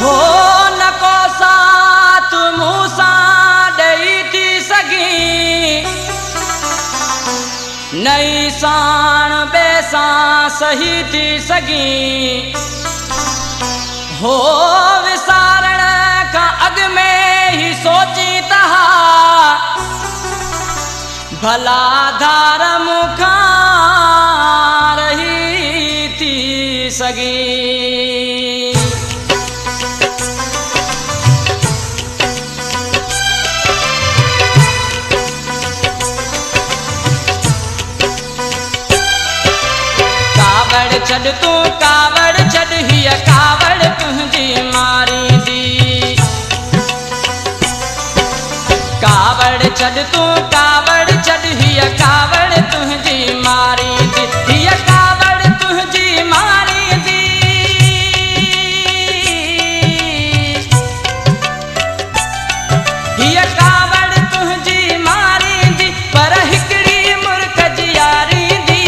हो न को साथ मूसा दई थी सगी नई साण बेसा सही थी सगी हो विसारण का अग में ही सोची तहा भला धार मुखा रही थी सगी छड़ तू कावड़ छड़ हिय कावड़ तुझी मारी दी कावड़ छड़ तू कावड़ छड़ हिय कावड़ तुझी मारी दी हिय कावड़ तुझी मारी दी हिय कावड़ तुझी मारी दी पर हिकड़ी मुर्ख जियारी दी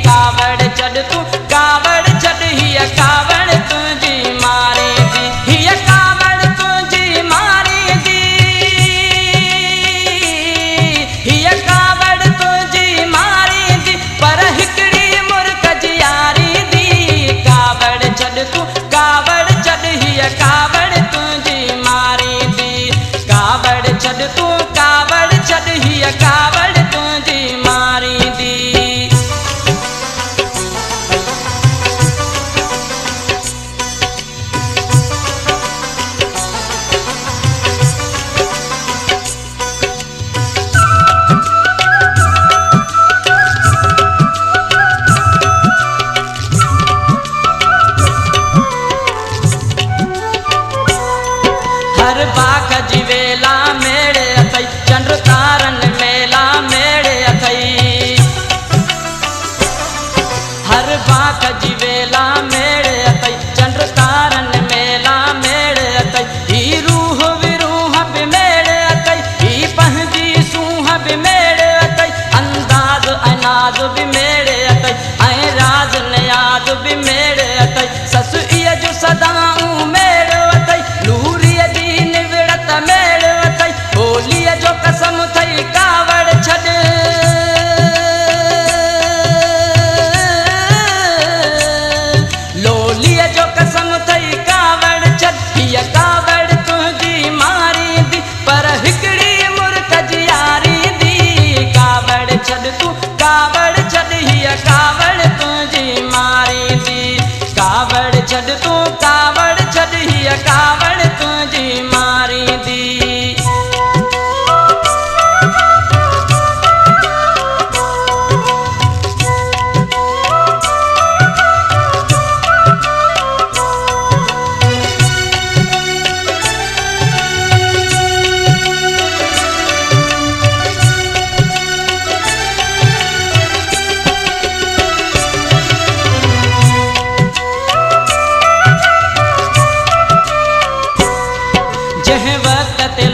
कावड़ छड़ तू कावड़ छड़ हिय कावड़ तुझी मारी दी हिय कावड़ तुझी मारी दी हिय कावड़ तुझी मारी दी पर हिकड़ी मुर्ख जियारी दी कावड़ छड़ तू कावड़ छड़ हिय कावड़ तुझी मारी दी कावड़ छड़ तू कावड़ छड़ हिय कावड़ तुझी मारी दी हर बाग जीवेला मेड़े अथई चंद्र तारन मेला मेड़े अथई हर बाग जीवेला मेड़े अथई चंद्र तारन मेला मेड़े अथई ही रूह विरूह भी मेड़े अथई ही पहजी सूह भी मेड़े अथई अंदाज अनाज भी मेड़े अथई ऐं राज नियाज भी मेड़े अथई ससु इय जो सदाऊं मेड़े अथई लूरी मेड़ अथई बोलीअ जो कसम थई कावड़ छड़ लोलीअ जो कसम थई कावड़ छड़ हिय कावड़ तुझी मारी दी पर हिकड़ी मुर्ख जियारी दी कावड़ छड़ तू कावड़ छड़ हिय कावड़ तुझी मारी दी कावड़ छड़ तू कावड़ छड़ हिय कावड़ तुझी मारी दी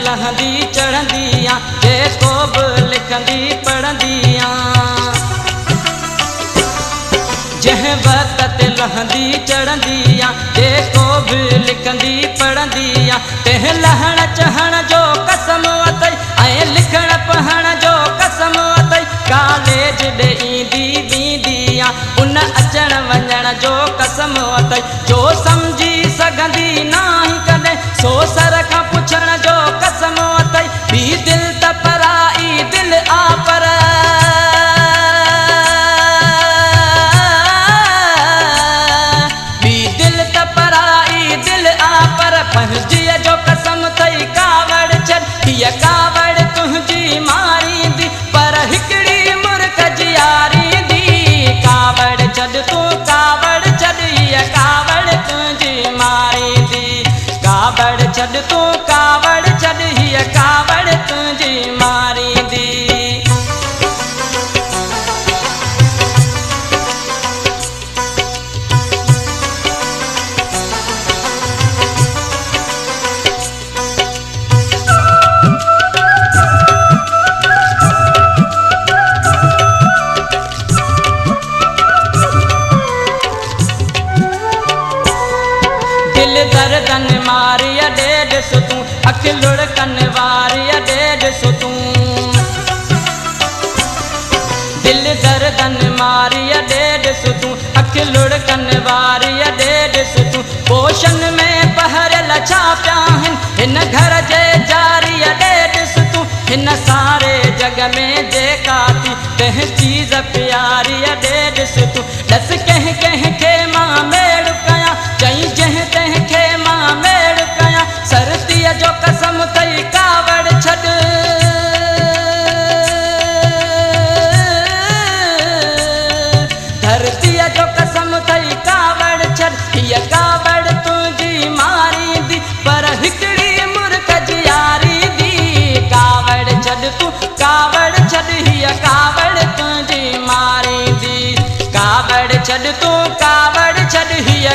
लहंदी चढ़ंदियां जेको बि लिखंदी पढ़ंदियां जंहिं वक़्त ते लहंदी चढ़ंदियां जेको बि लिखंदी पढ़ंदियां तंहिं लहण चहण जो कसम अथई ऐं लिखण पढ़ण जो कसम अथई कॉलेज ॾे ईंदी वेंदियां उन अचण वञण जो कसम अथई जो सम्झी सघंदी नाहीं कॾहिं सो सर खां पुछण जो कसम अथई ॿी दिलि त पराई दिलि आ पर ॿी दिलि त पराई दिलि आ पर पंहिंजीअ जो कसम थई कावड़ छड़ हिय कावड़ तुझी मारी दी पर हिकड़ी मुर्ख जियारी दी दर्दन मारी अडेड सुतूं अख लुढ़कन वारी अडेड सुतूं दिल दर्दन मारी अडेड सुतूं अख लुढ़कन वारी अडेड सुतूं पोशन में पहर लछा पिया हिन घर जे जारी अडेड सुतूं हिन सारे जग में जेका थी कंहिं चीज़ प्यारी अडेड सुतूं दस कंहिं कंहिं खे मां मेड़ कयां चई जंहिं तंहिं खे मां मेड़ कयां सरतीअ जो कसम थई कावड़ छॾ धरतीअ जो कसम थई कावड़ छॾ हीअ कावड़ तुंहिंजी मारींदी पर हिकिड़ी मुर्ख जी यारींदी कावड़ छॾ तूं कावड़ छॾ हीअ कावड़ तुंहिंजी मारींदी कावड़ छॾ तूं कावड़ छॾ हीअ